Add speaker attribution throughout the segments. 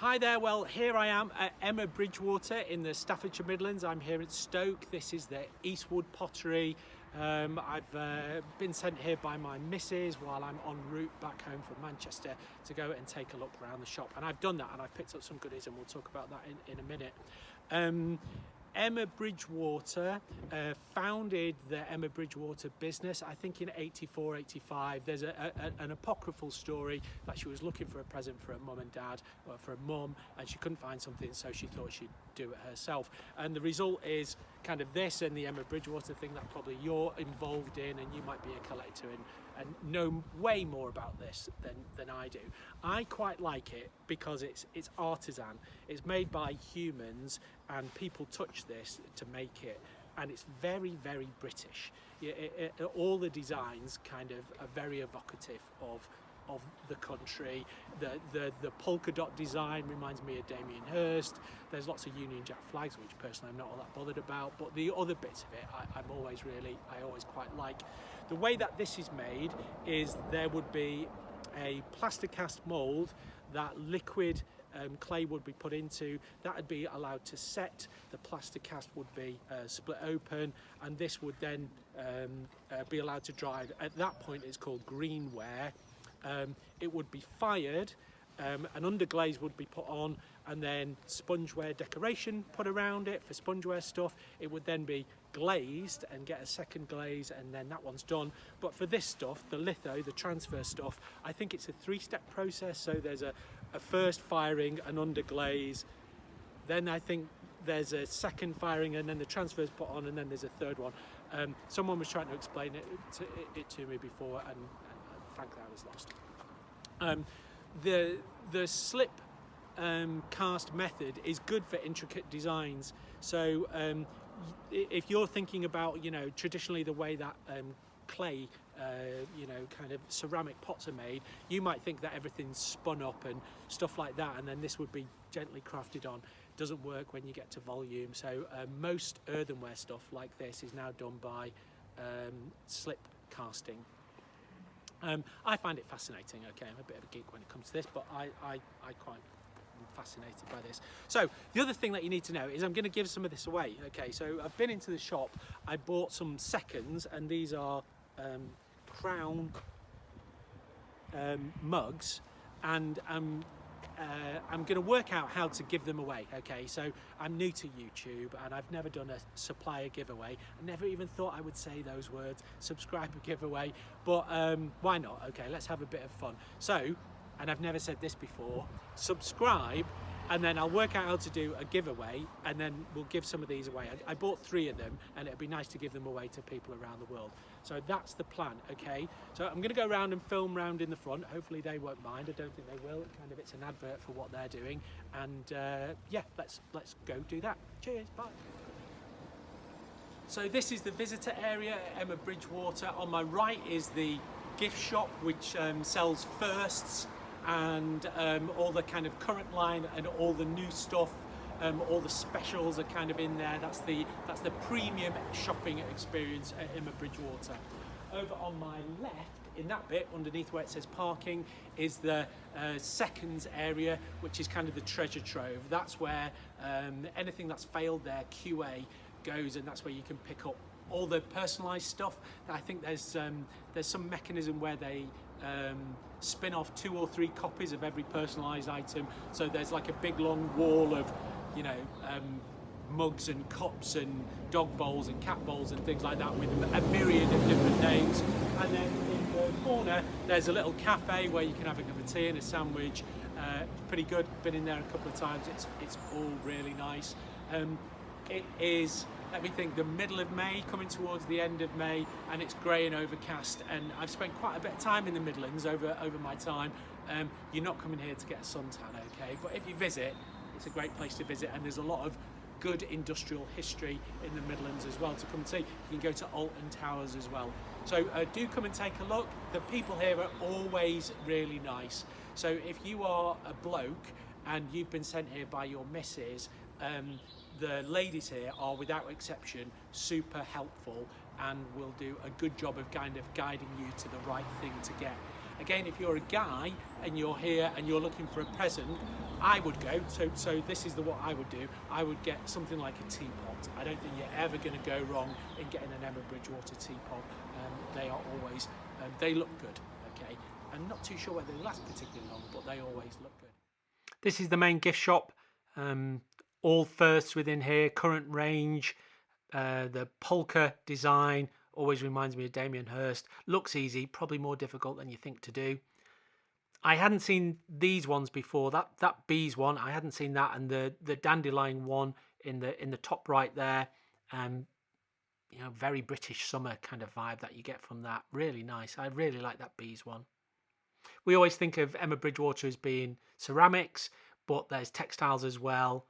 Speaker 1: Hi there, well here I am at Emma Bridgewater in the Staffordshire Midlands. I'm here at Stoke. This is the Eastwood Pottery. I've been sent here by my missus while I'm en route back home from Manchester to go and take a look around the shop, and I've done that and I've picked up some goodies, and we'll talk about that in a minute. Emma Bridgewater founded the Emma Bridgewater business, I think in 84, 85. There's an apocryphal story that she was looking for a present for her mum and dad, or for her mum, and she couldn't find something, so she thought she'd do it herself. And the result is kind of this and the Emma Bridgewater thing that probably you're involved in, and you might be a collector and know way more about this than I do. I quite like it because it's artisan. It's made by humans, and people touch this to make it, and it's very, very British. All the designs kind of are very evocative of the country. The polka dot design reminds me of Damien Hirst. There's lots of Union Jack flags, which personally I'm not all that bothered about, but the other bits of it I always quite like. The way that this is made is there would be a plaster cast mould that liquid clay would be put into. That would be allowed to set. The plaster cast would be split open, and this would then be allowed to dry. At that point it's called greenware. It would be fired, an underglaze would be put on, and then spongeware decoration put around it for spongeware stuff. It would then be glazed and get a second glaze, and then that one's done. But for this stuff, the litho, the transfer stuff, I think it's a three-step process. So there's a first firing, an underglaze, then I think there's a second firing, and then the transfer's put on, and then there's a third one. Someone was trying to explain it to me before, and frankly I was lost. The slip cast method is good for intricate designs. So if you're thinking about, traditionally the way that clay, kind of ceramic pots are made, you might think that everything's spun up and stuff like that, and then this would be gently crafted on. Doesn't work when you get to volume. So most earthenware stuff like this is now done by slip casting. I find it fascinating. Okay, I'm a bit of a geek when it comes to this, but I quite am fascinated by this. So the other thing that you need to know is I'm going to give some of this away. Okay, so I've been into the shop, I bought some seconds, and these are crown mugs, and I'm going to work out how to give them away. Okay, so I'm new to YouTube and I've never done a supplier giveaway. I never even thought I would say those words, subscriber giveaway, but why not? Okay, let's have a bit of fun. So, and I've never said this before, subscribe, and then I'll work out how to do a giveaway, and then we'll give some of these away. I bought 3 of them, and it'd be nice to give them away to people around the world. So that's the plan, okay? So I'm gonna go around and film round in the front. Hopefully they won't mind. I don't think they will. It's an advert for what they're doing. And yeah, let's go do that. Cheers, bye. So this is the visitor area at Emma Bridgewater. On my right is the gift shop, which sells firsts, and all the kind of current line and all the new stuff, all the specials are kind of in there. That's the premium shopping experience at Emma Bridgewater. Over on my left, in that bit underneath where it says parking, is the seconds area, which is kind of the treasure trove. That's where anything that's failed their QA goes, and that's where you can pick up all the personalised stuff. I think there's some mechanism where they spin off 2 or 3 copies of every personalised item. So there's like a big long wall of, mugs and cups and dog bowls and cat bowls and things like that with a myriad of different names. And then in the corner there's a little cafe where you can have a cup of tea and a sandwich. It's pretty good. Been in there a couple of times. It's all really nice. It is, let me think, the middle of May, coming towards the end of May, and it's grey and overcast, and I've spent quite a bit of time in the Midlands over my time. You're not coming here to get a suntan, okay, but if you visit, it's a great place to visit, and there's a lot of good industrial history in the Midlands as well to come and see. You can go to Alton Towers as well. So do come and take a look. The people here are always really nice. So if you are a bloke and you've been sent here by your missus, the ladies here are without exception super helpful and will do a good job of kind of guiding you to the right thing to get. Again, if you're a guy and you're here and you're looking for a present, I would go, so this is what I would do. I would get something like a teapot. I don't think you're ever going to go wrong in getting an Emma Bridgewater teapot. They are always, they look good, okay? I'm not too sure whether they last particularly long, but they always look good. This is the main gift shop. All firsts within here, current range. The polka design always reminds me of Damien Hirst. Looks easy, probably more difficult than you think to do. I hadn't seen these ones before. That bees one, I hadn't seen that, and the dandelion one in the top right there. You know, very British summer kind of vibe that you get from that. Really nice. I really like that bees one. We always think of Emma Bridgewater as being ceramics, but there's textiles as well.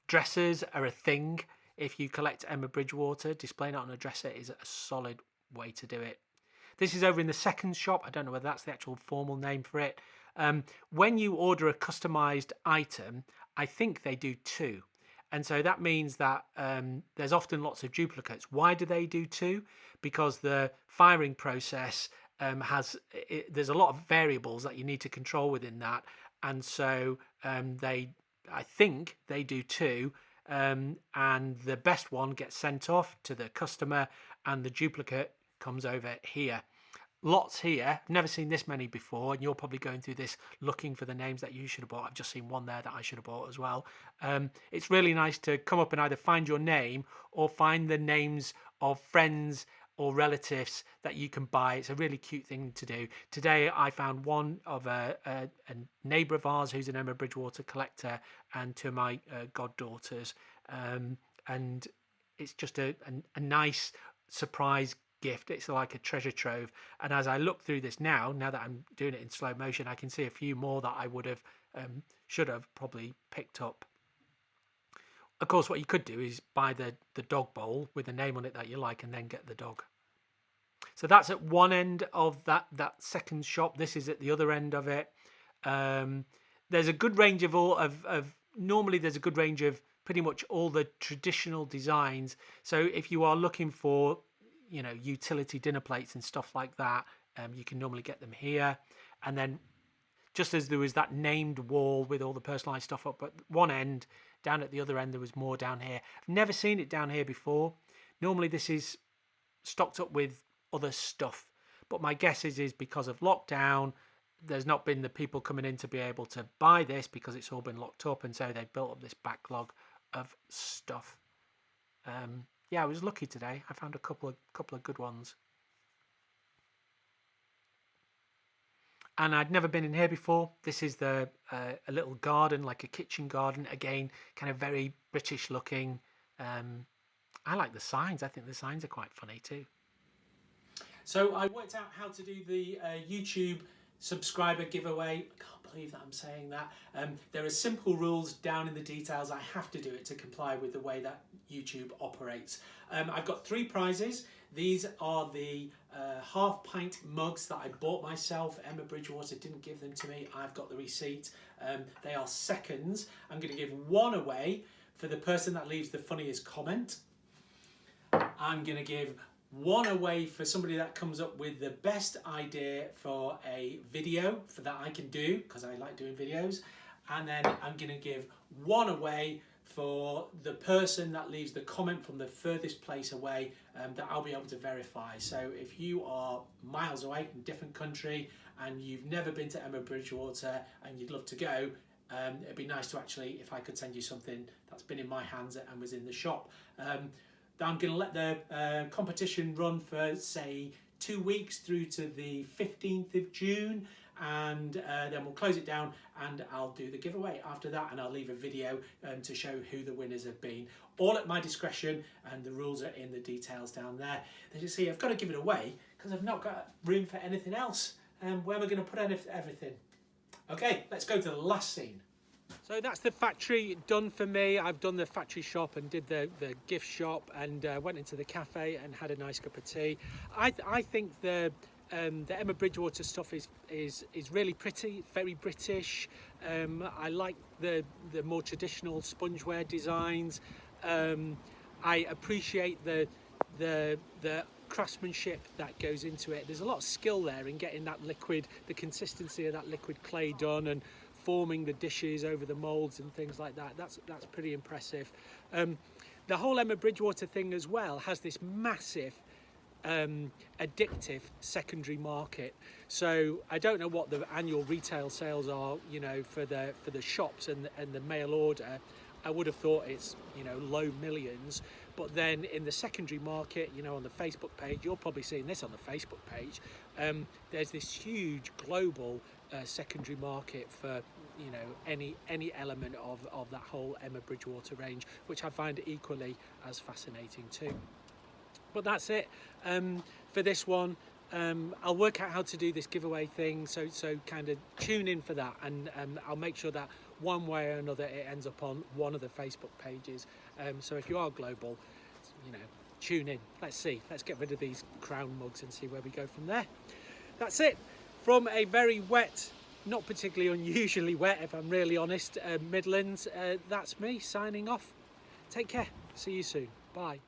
Speaker 1: Dressers are a thing. If you collect Emma Bridgewater, displaying it on a dresser is a solid way to do it. This is over in the second shop. I don't know whether that's the actual formal name for it. When you order a customized item, I think they do two. And so that means that there's often lots of duplicates. Why do they do two? Because the firing process there's a lot of variables that you need to control within that. And so I think they do two. And the best one gets sent off to the customer and the duplicate comes over here. Lots here. I've never seen this many before, and you're probably going through this looking for the names that you should have bought. I've just seen one there that I should have bought as well. It's really nice to come up and either find your name or find the names of friends or relatives that you can buy. It's a really cute thing to do. Today I found one of a neighbour of ours who's an Emma Bridgewater collector, and to my goddaughters, and it's just a nice surprise gift. It's like a treasure trove, and as I look through this now that I'm doing it in slow motion, I can see a few more that I would have should have probably picked up. Of course, what you could do is buy the dog bowl with a name on it that you like and then get the dog. So that's at one end of that second shop. This is at the other end of it. There's a good range normally there's a good range of pretty much all the traditional designs. So if you are looking for, you know, utility dinner plates and stuff like that, you can normally get them here. And then just as there was that named wall with all the personalized stuff up at one end, down at the other end there was more down here. I've never seen it down here before. Normally this is stocked up with other stuff, but my guess is because of lockdown, there's not been the people coming in to be able to buy this because it's all been locked up, and so they built up this backlog of stuff. Yeah, I was lucky today. I found a couple of good ones. And I'd never been in here before. This is a little garden, like a kitchen garden. Again, kind of very British looking. I like the signs. I think the signs are quite funny too. So I worked out how to do the YouTube subscriber giveaway. I can't believe that I'm saying that. There are simple rules down in the details. I have to do it to comply with the way that YouTube operates. I've got 3 prizes. These are the half pint mugs that I bought myself. Emma Bridgewater didn't give them to me. I've got the receipt. They are seconds. I'm going to give 1 away for the person that leaves the funniest comment. I'm going to give 1 away for somebody that comes up with the best idea for a video that I can do, because I like doing videos. And then I'm going to give 1 away for the person that leaves the comment from the furthest place away, that I'll be able to verify. So if you are miles away in a different country and you've never been to Emma Bridgewater and you'd love to go, it'd be nice to actually, if I could send you something that's been in my hands and was in the shop. I'm going to let the competition run for, say, 2 weeks through to the 15th of June, and then we'll close it down and I'll do the giveaway after that, and I'll leave a video to show who the winners have been. All at my discretion, and the rules are in the details down there. As you see, I've got to give it away because I've not got room for anything else. Where am I going to put everything? Okay, let's go to the last scene. So that's the factory done for me. I've done the factory shop and did the gift shop, and went into the cafe and had a nice cup of tea. I think the Emma Bridgewater stuff is really pretty, very British. I like the more traditional spongeware designs. I appreciate the craftsmanship that goes into it. There's a lot of skill there in getting that liquid, the consistency of that liquid clay done, and forming the dishes over the moulds and things like that. That's pretty impressive. The whole Emma Bridgewater thing as well has this massive addictive secondary market. So I don't know what the annual retail sales are, you know, for the shops and the mail order. I would have thought it's, you know, low millions, but then in the secondary market, you know, on the Facebook page, you're probably seeing this on the Facebook page, there's this huge global secondary market for, you know, any element of that whole Emma Bridgewater range, which I find equally as fascinating too. But that's it for this one. I'll work out how to do this giveaway thing, so kind of tune in for that, and I'll make sure that one way or another it ends up on one of the Facebook pages. So if you are global, you know, tune in. Let's see. Let's get rid of these crown mugs and see where we go from there. That's it from a very wet, not particularly unusually wet, if I'm really honest, Midlands. That's me signing off. Take care. See you soon. Bye.